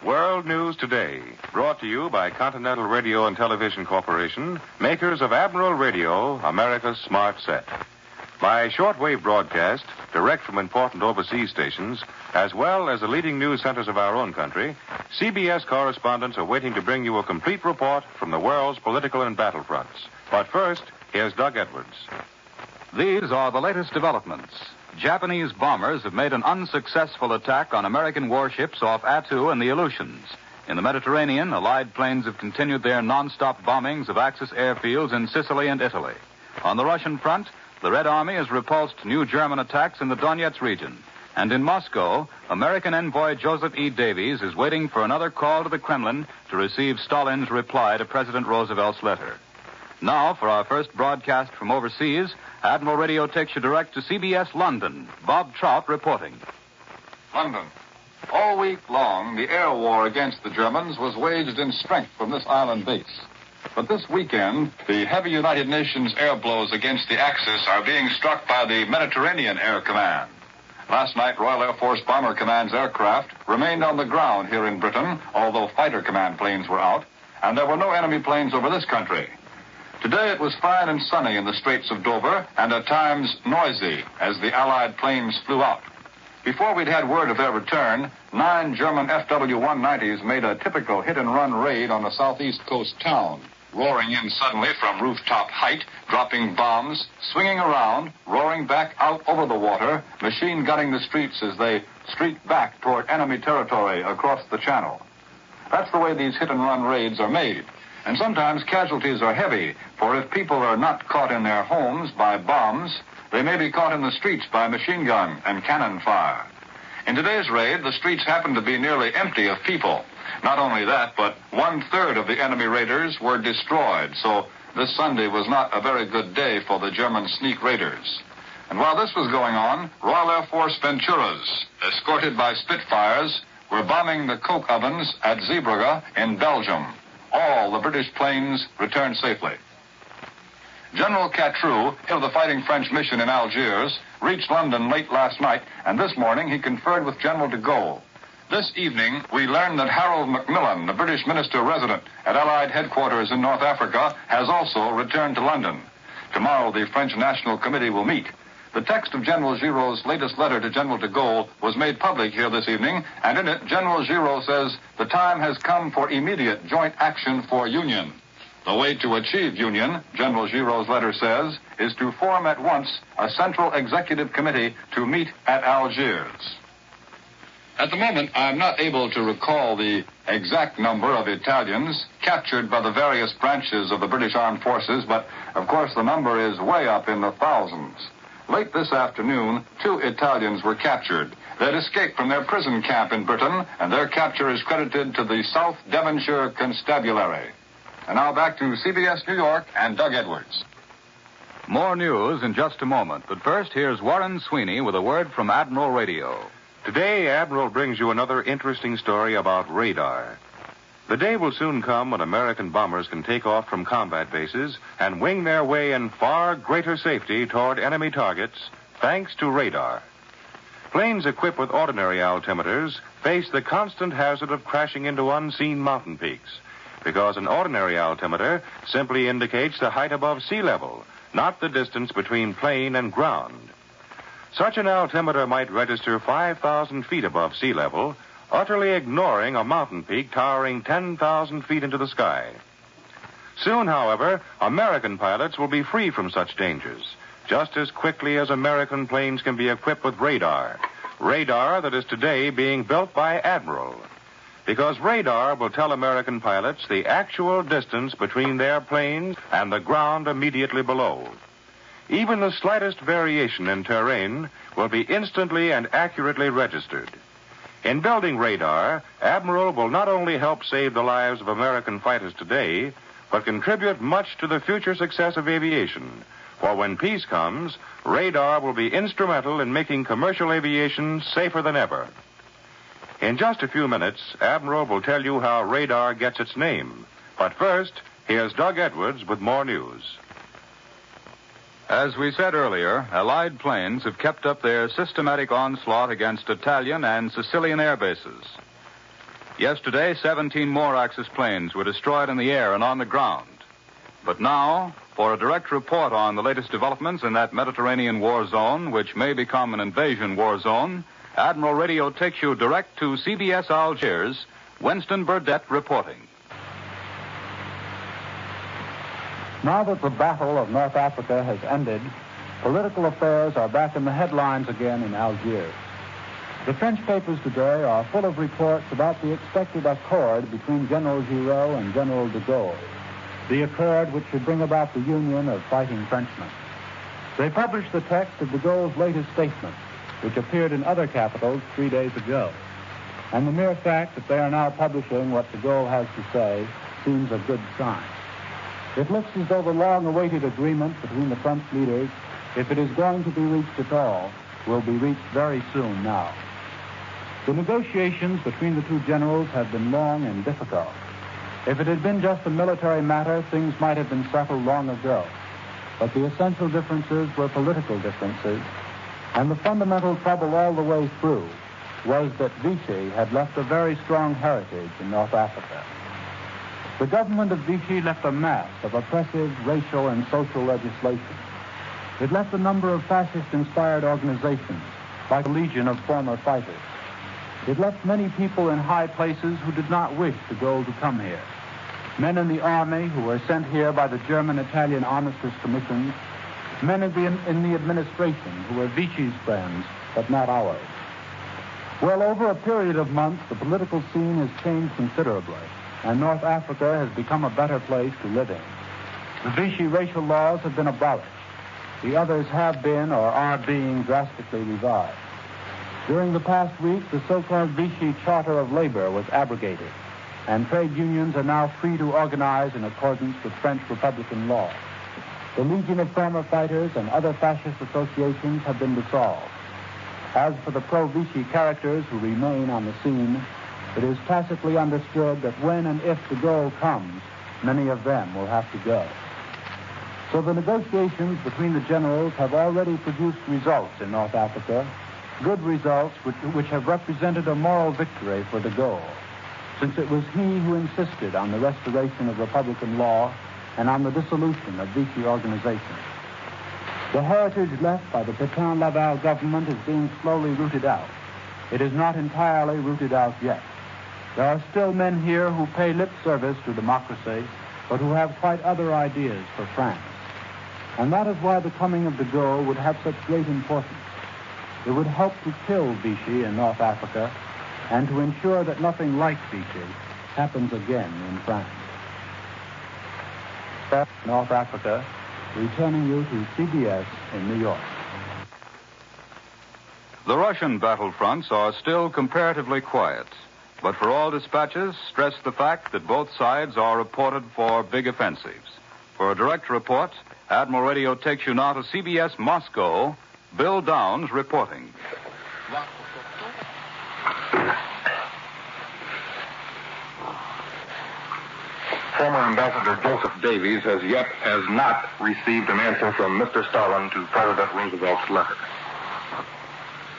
World News Today, brought to you by Continental Radio and Television Corporation, makers of Admiral Radio, America's smart set. By shortwave broadcast, direct from important overseas stations, as well as the leading news centers of our own country, CBS correspondents are waiting to bring you a complete report from the world's political and battlefronts. But first, here's Doug Edwards. These are the latest developments. Japanese bombers have made an unsuccessful attack on American warships off Attu and the Aleutians. In the Mediterranean, Allied planes have continued their non-stop bombings of Axis airfields in Sicily and Italy. On the Russian front, the Red Army has repulsed new German attacks in the Donetsk region. And in Moscow, American envoy Joseph E. Davies is waiting for another call to the Kremlin to receive Stalin's reply to President Roosevelt's letter. Now, for our first broadcast from overseas, Admiral Radio takes you direct to CBS London. Bob Trout reporting. London. All week long, the air war against the Germans was waged in strength from this island base. But this weekend, the heavy United Nations air blows against the Axis are being struck by the Mediterranean Air Command. Last night, Royal Air Force Bomber Command's aircraft remained on the ground here in Britain, although fighter command planes were out, and there were no enemy planes over this country. Today it was fine and sunny in the Straits of Dover, and at times noisy as the Allied planes flew out. Before we'd had word of their return, 9 German FW-190s made a typical hit-and-run raid on a southeast coast town, roaring in suddenly from rooftop height, dropping bombs, swinging around, roaring back out over the water, machine gunning the streets as they streaked back toward enemy territory across the channel. That's the way these hit-and-run raids are made. And sometimes casualties are heavy, for if people are not caught in their homes by bombs, they may be caught in the streets by machine gun and cannon fire. In today's raid, the streets happened to be nearly empty of people. Not only that, but 1/3 of the enemy raiders were destroyed, so this Sunday was not a very good day for the German sneak raiders. And while this was going on, Royal Air Force Venturas, escorted by Spitfires, were bombing the coke ovens at Zeebrugge in Belgium. All the British planes returned safely. General Catroux, head of the fighting French mission in Algiers, reached London late last night, and this morning he conferred with General de Gaulle. This evening, we learned that Harold Macmillan, the British minister resident at Allied headquarters in North Africa, has also returned to London. Tomorrow, the French National Committee will meet. The text of General Giraud's latest letter to General de Gaulle was made public here this evening, and in it, General Giraud says the time has come for immediate joint action for union. The way to achieve union, General Giraud's letter says, is to form at once a central executive committee to meet at Algiers. At the moment, I'm not able to recall the exact number of Italians captured by the various branches of the British Armed Forces, but, of course, the number is way up in the thousands. Late this afternoon, 2 Italians were captured. They'd escaped from their prison camp in Britain, and their capture is credited to the South Devonshire Constabulary. And now back to CBS New York and Doug Edwards. More news in just a moment, but first here's Warren Sweeney with a word from Admiral Radio. Today, Admiral brings you another interesting story about radar. The day will soon come when American bombers can take off from combat bases and wing their way in far greater safety toward enemy targets, thanks to radar. Planes equipped with ordinary altimeters face the constant hazard of crashing into unseen mountain peaks, because an ordinary altimeter simply indicates the height above sea level, not the distance between plane and ground. Such an altimeter might register 5,000 feet above sea level, utterly ignoring a mountain peak towering 10,000 feet into the sky. Soon, however, American pilots will be free from such dangers, just as quickly as American planes can be equipped with radar that is today being built by Admiral. Because radar will tell American pilots the actual distance between their planes and the ground immediately below. Even the slightest variation in terrain will be instantly and accurately registered. In building radar, Admiral will not only help save the lives of American fighters today, but contribute much to the future success of aviation. For when peace comes, radar will be instrumental in making commercial aviation safer than ever. In just a few minutes, Admiral will tell you how radar gets its name. But first, here's Doug Edwards with more news. As we said earlier, Allied planes have kept up their systematic onslaught against Italian and Sicilian air bases. Yesterday, 17 more Axis planes were destroyed in the air and on the ground. But now, for a direct report on the latest developments in that Mediterranean war zone, which may become an invasion war zone, Admiral Radio takes you direct to CBS Algiers, Winston Burdett reporting. Now that the Battle of North Africa has ended, political affairs are back in the headlines again in Algiers. The French papers today are full of reports about the expected accord between General Giraud and General de Gaulle, the accord which should bring about the union of fighting Frenchmen. They published the text of de Gaulle's latest statement, which appeared in other capitals 3 days ago. And the mere fact that they are now publishing what de Gaulle has to say seems a good sign. It looks as though the long-awaited agreement between the French leaders, if it is going to be reached at all, will be reached very soon now. The negotiations between the two generals have been long and difficult. If it had been just a military matter, things might have been settled long ago. But the essential differences were political differences, and the fundamental trouble all the way through was that Vichy had left a very strong heritage in North Africa. The government of Vichy left a mass of oppressive racial and social legislation. It left a number of fascist-inspired organizations, like a legion of former fighters. It left many people in high places who did not wish de Gaulle to come here. Men in the army who were sent here by the German-Italian armistice commissions, men in the administration who were Vichy's friends, but not ours. Well, over a period of months, the political scene has changed considerably, and North Africa has become a better place to live in. The Vichy racial laws have been abolished. The others have been or are being drastically revised. During the past week, the so-called Vichy Charter of Labor was abrogated, and trade unions are now free to organize in accordance with French Republican law. The Legion of Former Fighters and other fascist associations have been dissolved. As for the pro-Vichy characters who remain on the scene, it is tacitly understood that when and if de Gaulle comes, many of them will have to go. So the negotiations between the generals have already produced results in North Africa, good results which have represented a moral victory for de Gaulle, since it was he who insisted on the restoration of Republican law and on the dissolution of Vichy organizations. The heritage left by the Pétain-Laval government is being slowly rooted out. It is not entirely rooted out yet. There are still men here who pay lip service to democracy, but who have quite other ideas for France. And that is why the coming of de Gaulle would have such great importance. It would help to kill Vichy in North Africa and to ensure that nothing like Vichy happens again in France. North Africa, returning you to CBS in New York. The Russian battlefronts are still comparatively quiet, but for all dispatches stress the fact that both sides are reported for big offensives. For a direct report, Admiral Radio takes you now to CBS Moscow. Bill Downs reporting. Former Ambassador Joseph Davies has not received an answer from Mr. Stalin to President Roosevelt's letter.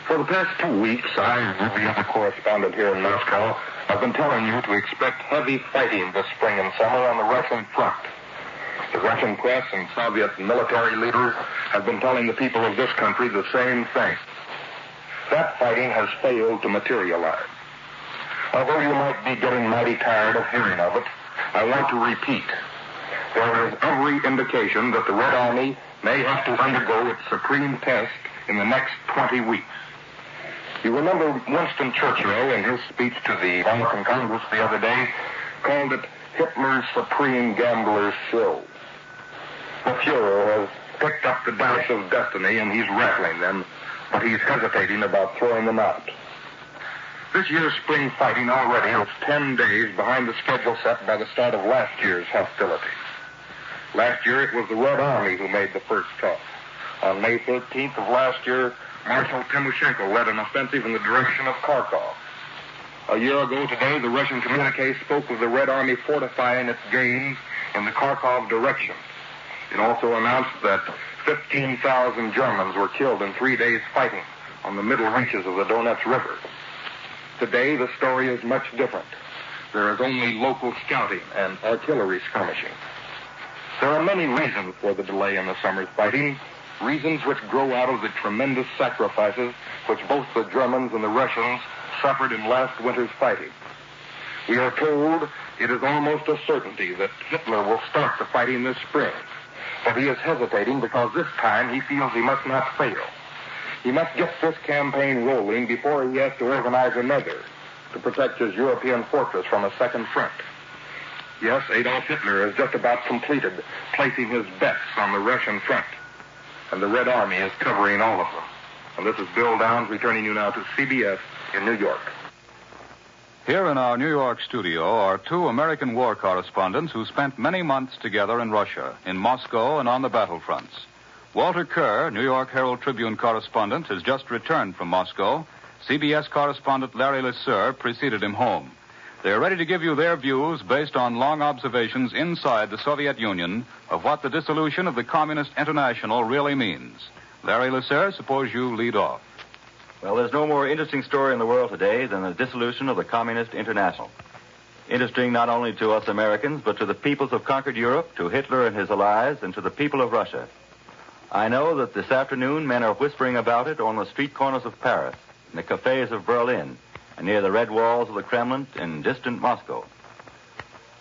For the past 2 weeks, I, the other correspondent here in Moscow, have been telling you to expect heavy fighting this spring and summer on the Russian front. The Russian press and Soviet military leaders have been telling the people of this country the same thing. That fighting has failed to materialize. Although you might be getting mighty tired of hearing of it, I want to repeat. There is every indication that the Red Army may have to undergo its supreme test in the next 20 weeks. You remember Winston Churchill, in his speech to the American Congress the other day, called it Hitler's supreme gambler's show. The Fuhrer has picked up the dice of destiny and he's rattling them, but he's hesitating about throwing them out. This year's spring fighting already is 10 days behind the schedule set by the start of last year's hostilities. Last year, it was the Red Army who made the first toss. On May 13th of last year, Marshal Timoshenko led an offensive in the direction of Kharkov. A year ago today, the Russian communique spoke of the Red Army fortifying its gains in the Kharkov direction. It also announced that 15,000 Germans were killed in 3 days' fighting on the middle reaches of the Donets River. Today, the story is much different. There is only local scouting and artillery skirmishing. There are many reasons for the delay in the summer's fighting, reasons which grow out of the tremendous sacrifices which both the Germans and the Russians suffered in last winter's fighting. We are told it is almost a certainty that Hitler will start the fighting this spring. But he is hesitating because this time he feels he must not fail. He must get this campaign rolling before he has to organize another to protect his European fortress from a second front. Yes, Adolf Hitler has just about completed placing his bets on the Russian front. And the Red Army is covering all of them. And this is Bill Downs returning you now to CBS in New York. Here in our New York studio are two American war correspondents who spent many months together in Russia, in Moscow and on the battlefronts. Walter Kerr, New York Herald Tribune correspondent, has just returned from Moscow. CBS correspondent Larry Lesseur preceded him home. They are ready to give you their views based on long observations inside the Soviet Union of what the dissolution of the Communist International really means. Larry Lesseur, suppose you lead off. Well, there's no more interesting story in the world today than the dissolution of the Communist International. Interesting not only to us Americans, but to the peoples of conquered Europe, to Hitler and his allies, and to the people of Russia. I know that this afternoon men are whispering about it on the street corners of Paris, in the cafes of Berlin, and near the red walls of the Kremlin in distant Moscow.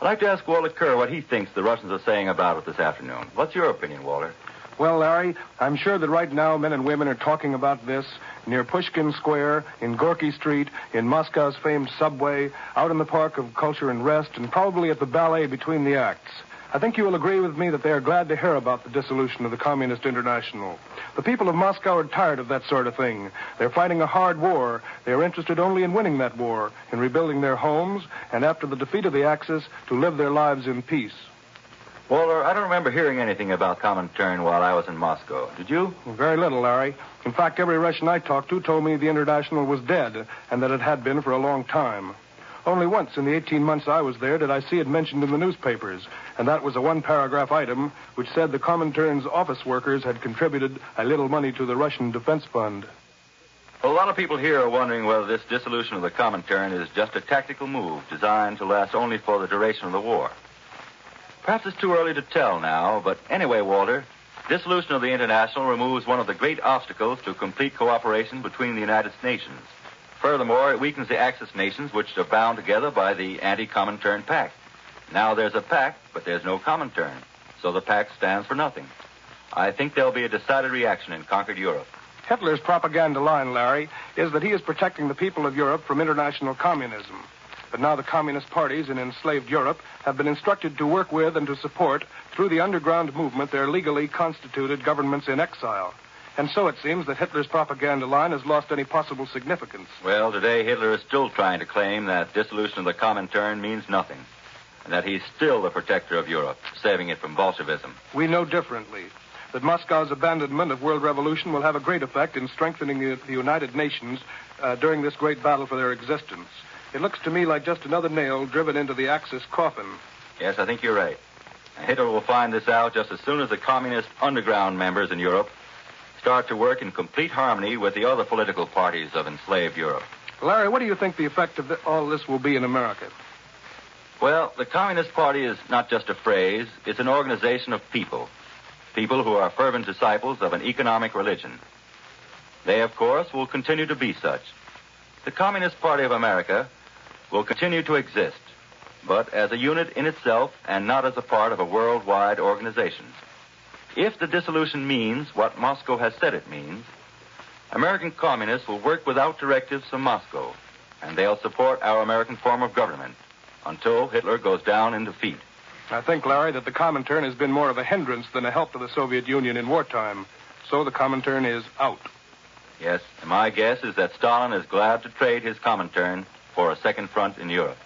I'd like to ask Walter Kerr what he thinks the Russians are saying about it this afternoon. What's your opinion, Walter? Well, Larry, I'm sure that right now men and women are talking about this near Pushkin Square, in Gorky Street, in Moscow's famed subway, out in the Park of Culture and Rest, and probably at the ballet between the acts. I think you will agree with me that they are glad to hear about the dissolution of the Communist International. The people of Moscow are tired of that sort of thing. They're fighting a hard war. They are interested only in winning that war, in rebuilding their homes, and after the defeat of the Axis, to live their lives in peace. Walter, I don't remember hearing anything about Comintern while I was in Moscow. Did you? Very little, Larry. In fact, every Russian I talked to told me the International was dead, and that it had been for a long time. Only once in the 18 months I was there did I see it mentioned in the newspapers, and that was a one-paragraph item which said the Comintern's office workers had contributed a little money to the Russian Defense Fund. Well, a lot of people here are wondering whether this dissolution of the Comintern is just a tactical move designed to last only for the duration of the war. Perhaps it's too early to tell now, but anyway, Walter, dissolution of the International removes one of the great obstacles to complete cooperation between the United Nations. Furthermore, it weakens the Axis nations, which are bound together by the Anti-Comintern Pact. Now there's a pact, but there's no Comintern, so the pact stands for nothing. I think there'll be a decided reaction in conquered Europe. Hitler's propaganda line, Larry, is that he is protecting the people of Europe from international communism. But now the communist parties in enslaved Europe have been instructed to work with and to support, through the underground movement, their legally constituted governments in exile. And so it seems that Hitler's propaganda line has lost any possible significance. Well, today Hitler is still trying to claim that dissolution of the Comintern means nothing, and that he's still the protector of Europe, saving it from Bolshevism. We know differently. That Moscow's abandonment of world revolution will have a great effect in strengthening the United Nations during this great battle for their existence. It looks to me like just another nail driven into the Axis coffin. Yes, I think you're right. And Hitler will find this out just as soon as the communist underground members in Europe start to work in complete harmony with the other political parties of enslaved Europe. Larry, what do you think the effect of all this will be in America? Well, the Communist Party is not just a phrase. It's an organization of people. People who are fervent disciples of an economic religion. They, of course, will continue to be such. The Communist Party of America will continue to exist, but as a unit in itself and not as a part of a worldwide organization. If the dissolution means what Moscow has said it means, American communists will work without directives from Moscow, and they'll support our American form of government until Hitler goes down in defeat. I think, Larry, that the Comintern has been more of a hindrance than a help to the Soviet Union in wartime. So the Comintern is out. Yes, and my guess is that Stalin is glad to trade his Comintern for a second front in Europe.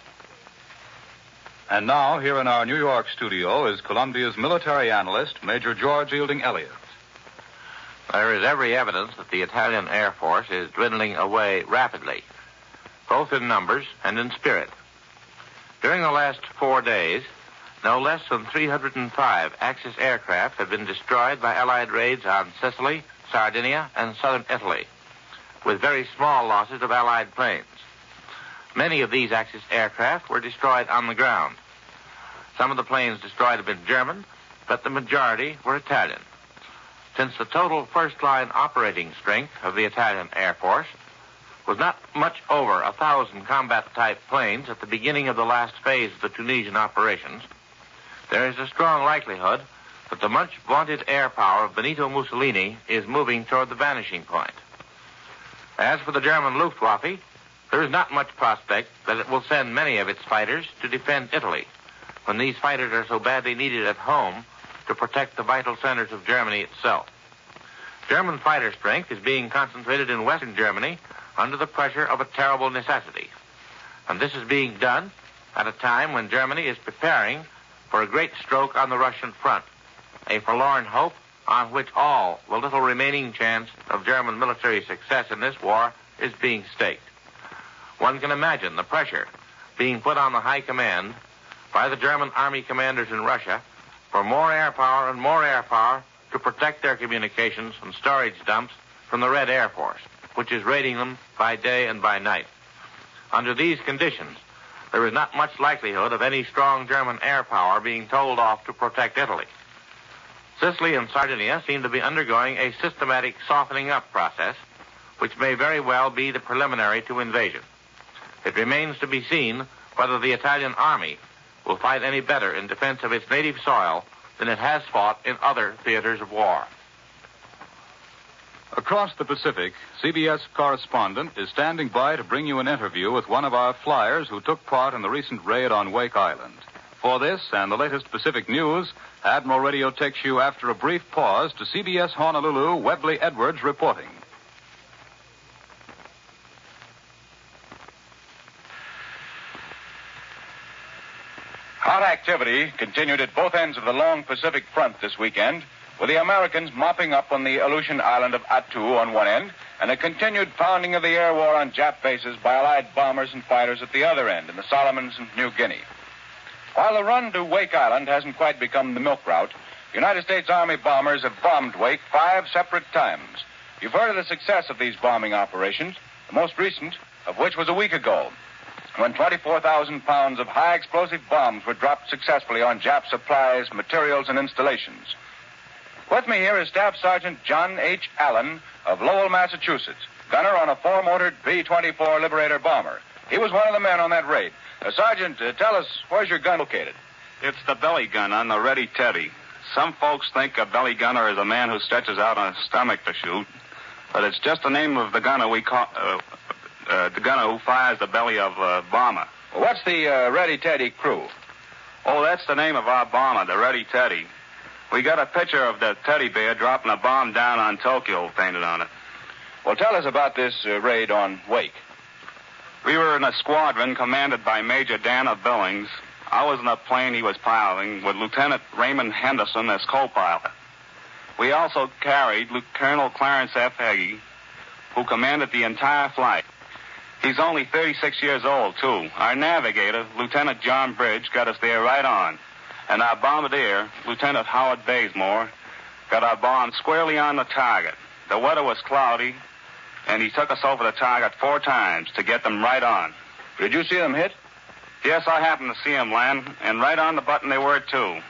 And now, here in our New York studio is Columbia's military analyst, Major George Elding Elliott. There is every evidence that the Italian Air Force is dwindling away rapidly, both in numbers and in spirit. During the last 4 days, no less than 305 Axis aircraft have been destroyed by Allied raids on Sicily, Sardinia, and southern Italy, with very small losses of Allied planes. Many of these Axis aircraft were destroyed on the ground. Some of the planes destroyed have been German, but the majority were Italian. Since the total first-line operating strength of the Italian Air Force was not much over 1,000 combat-type planes at the beginning of the last phase of the Tunisian operations, there is a strong likelihood that the much-vaunted air power of Benito Mussolini is moving toward the vanishing point. As for the German Luftwaffe, there is not much prospect that it will send many of its fighters to defend Italy, when these fighters are so badly needed at home to protect the vital centers of Germany itself. German fighter strength is being concentrated in Western Germany under the pressure of a terrible necessity. And this is being done at a time when Germany is preparing for a great stroke on the Russian front, a forlorn hope on which all the little remaining chance of German military success in this war is being staked. One can imagine the pressure being put on the high command by the German army commanders in Russia for more air power and more air power to protect their communications and storage dumps from the Red Air Force, which is raiding them by day and by night. Under these conditions, there is not much likelihood of any strong German air power being told off to protect Italy. Sicily and Sardinia seem to be undergoing a systematic softening up process, which may very well be the preliminary to invasion. It remains to be seen whether the Italian army will fight any better in defense of its native soil than it has fought in other theaters of war. Across the Pacific, CBS correspondent is standing by to bring you an interview with one of our flyers who took part in the recent raid on Wake Island. For this and the latest Pacific news, Admiral Radio takes you after a brief pause to CBS Honolulu, Webley Edwards reporting. Hot activity continued at both ends of the long Pacific front this weekend, with the Americans mopping up on the Aleutian island of Attu on one end, and a continued pounding of the air war on Jap bases by Allied bombers and fighters at the other end in the Solomons and New Guinea. While the run to Wake Island hasn't quite become the milk route, United States Army bombers have bombed Wake 5 separate times. You've heard of the success of these bombing operations, the most recent of which was a week ago, when 24,000 pounds of high explosive bombs were dropped successfully on Jap supplies, materials, and installations. With me here is Staff Sergeant John H. Allen of Lowell, Massachusetts, gunner on a four-motored B-24 Liberator bomber. He was one of the men on that raid. Sergeant, tell us, where's your gun located? It's the belly gun on the Ready Teddy. Some folks think a belly gunner is a man who stretches out on his stomach to shoot, but it's just the name of the gunner we call the gunner who fires the belly of a bomber. Well, what's the Ready Teddy crew? Oh, that's the name of our bomber, the Ready Teddy. We got a picture of the teddy bear dropping a bomb down on Tokyo painted on it. Well, tell us about this raid on Wake. We were in a squadron commanded by Major Dana Billings. I was in a plane he was piloting with Lieutenant Raymond Henderson as co-pilot. We also carried Colonel Clarence F. Hagee, who commanded the entire flight. He's only 36 years old, too. Our navigator, Lieutenant John Bridge, got us there right on. And our bombardier, Lieutenant Howard Bazemore, got our bomb squarely on the target. The weather was cloudy, and he took us over the target 4 times to get them right on. Did you see them hit? Yes, I happened to see them land, and right on the button they were, too.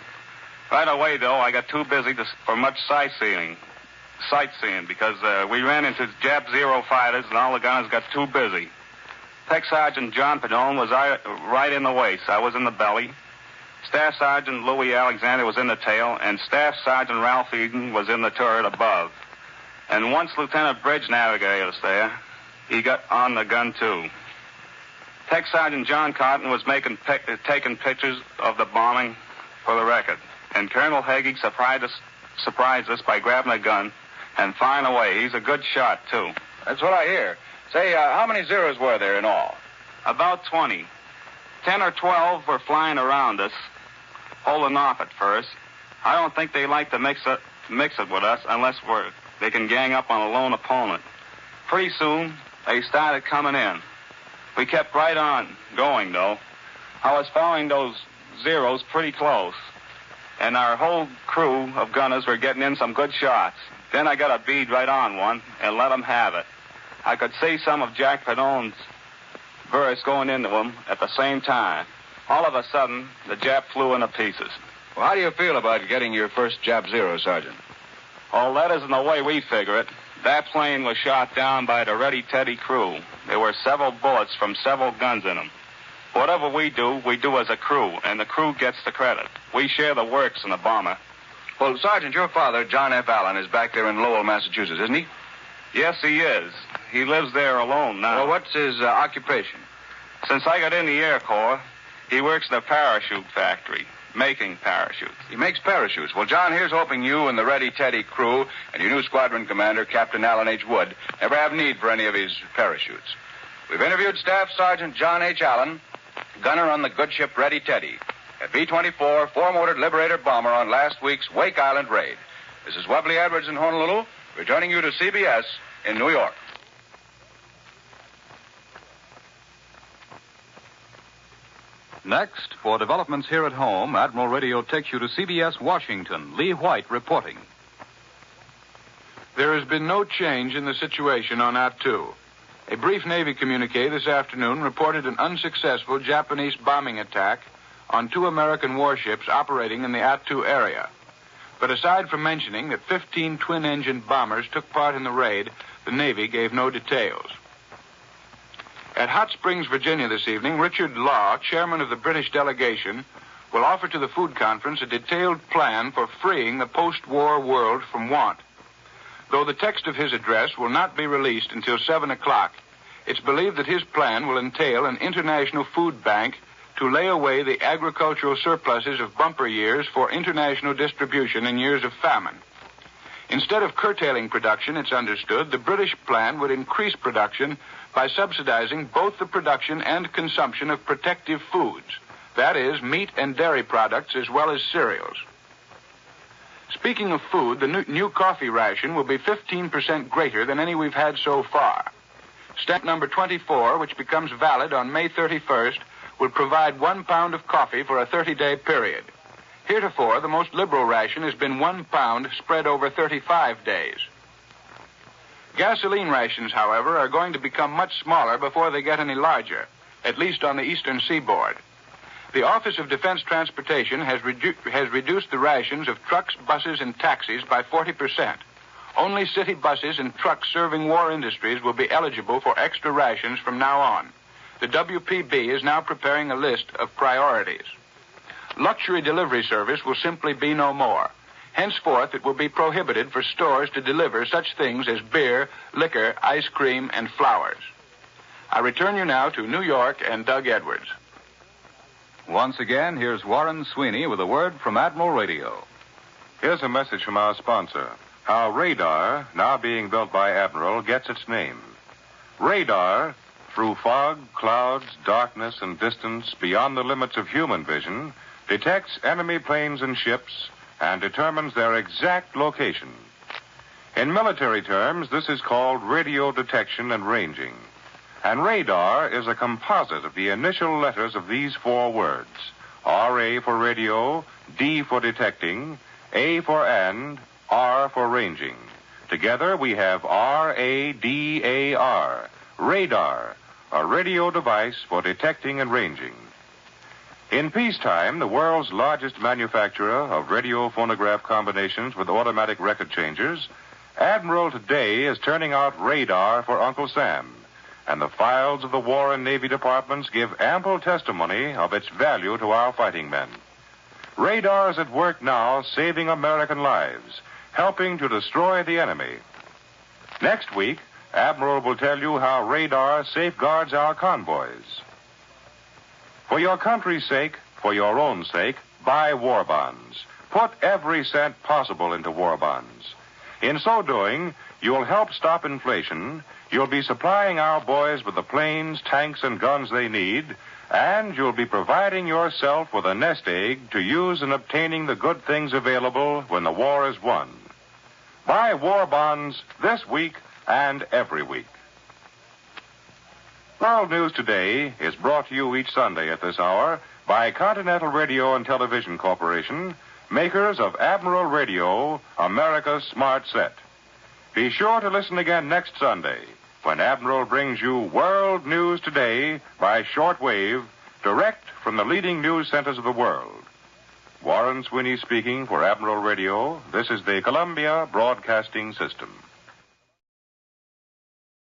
Right away, though, I got too busy for much sightseeing because we ran into Jap Zero fighters, and all the gunners got too busy. Tech Sergeant John Padone was right in the waist. I was in the belly. Staff Sergeant Louis Alexander was in the tail, and Staff Sergeant Ralph Eden was in the turret above. And once Lieutenant Bridge navigated us there, he got on the gun, too. Tech Sergeant John Cotton was taking pictures of the bombing for the record. And Colonel Hagee surprised us by grabbing a gun and firing away. He's a good shot, too. That's what I hear. Say, how many Zeros were there in all? About 20. 10 or 12 were flying around us, holding off at first. I don't think they like to mix it with us unless they can gang up on a lone opponent. Pretty soon, they started coming in. We kept right on going, though. I was following those Zeros pretty close, and our whole crew of gunners were getting in some good shots. Then I got a bead right on one and let them have it. I could see some of Jack Padone's burst going into them at the same time. All of a sudden, the Jap flew into pieces. Well, how do you feel about getting your first Jap Zero, Sergeant? Oh, that isn't the way we figure it. That plane was shot down by the Ready Teddy crew. There were several bullets from several guns in them. Whatever we do as a crew, and the crew gets the credit. We share the works in the bomber. Well, Sergeant, your father, John F. Allen, is back there in Lowell, Massachusetts, isn't he? Yes, he is. He lives there alone now. Well, what's his occupation? Since I got in the Air Corps, he works in a parachute factory, making parachutes. He makes parachutes. Well, John, here's hoping you and the Ready Teddy crew and your new squadron commander, Captain Alan H. Wood, never have need for any of his parachutes. We've interviewed Staff Sergeant John H. Allen, gunner on the good ship Ready Teddy, a B-24 four-motored Liberator bomber on last week's Wake Island raid. This is Webley Edwards in Honolulu, returning you to CBS in New York. Next, for developments here at home, Admiral Radio takes you to CBS Washington. Lee White reporting. There has been no change in the situation on Attu. A brief Navy communique this afternoon reported an unsuccessful Japanese bombing attack on 2 American warships operating in the Attu area. But aside from mentioning that 15 twin-engine bombers took part in the raid, the Navy gave no details. At Hot Springs, Virginia this evening, Richard Law, chairman of the British delegation, will offer to the food conference a detailed plan for freeing the post-war world from want. Though the text of his address will not be released until 7 o'clock, it's believed that his plan will entail an international food bank to lay away the agricultural surpluses of bumper years for international distribution in years of famine. Instead of curtailing production, it's understood, the British plan would increase production by subsidizing both the production and consumption of protective foods, that is, meat and dairy products as well as cereals. Speaking of food, the new coffee ration will be 15% greater than any we've had so far. Stamp number 24, which becomes valid on May 31st, will provide 1 pound of coffee for a 30-day period. Heretofore, the most liberal ration has been 1 pound spread over 35 days. Gasoline rations, however, are going to become much smaller before they get any larger, at least on the eastern seaboard. The Office of Defense Transportation has reduced the rations of trucks, buses, and taxis by 40%. Only city buses and trucks serving war industries will be eligible for extra rations from now on. The WPB is now preparing a list of priorities. Luxury delivery service will simply be no more. Henceforth, it will be prohibited for stores to deliver such things as beer, liquor, ice cream, and flowers. I return you now to New York and Doug Edwards. Once again, here's Warren Sweeney with a word from Admiral Radio. Here's a message from our sponsor. How radar, now being built by Admiral, gets its name. Radar, through fog, clouds, darkness, and distance beyond the limits of human vision, detects enemy planes and ships and determines their exact location. In military terms, this is called radio detection and ranging. And radar is a composite of the initial letters of these 4 words. R-A for radio, D for detecting, A for and, R for ranging. Together we have R-A-D-A-R, radar, a radio device for detecting and ranging. In peacetime, the world's largest manufacturer of radio phonograph combinations with automatic record changers, Admiral today is turning out radar for Uncle Sam, and the files of the War and Navy departments give ample testimony of its value to our fighting men. Radar is at work now saving American lives, helping to destroy the enemy. Next week, Admiral will tell you how radar safeguards our convoys. For your country's sake, for your own sake, buy war bonds. Put every cent possible into war bonds. In so doing, you'll help stop inflation, you'll be supplying our boys with the planes, tanks, and guns they need, and you'll be providing yourself with a nest egg to use in obtaining the good things available when the war is won. Buy war bonds this week and every week. World News Today is brought to you each Sunday at this hour by Continental Radio and Television Corporation, makers of Admiral Radio, America's Smart Set. Be sure to listen again next Sunday when Admiral brings you World News Today by shortwave, direct from the leading news centers of the world. Warren Sweeney speaking for Admiral Radio. This is the Columbia Broadcasting System.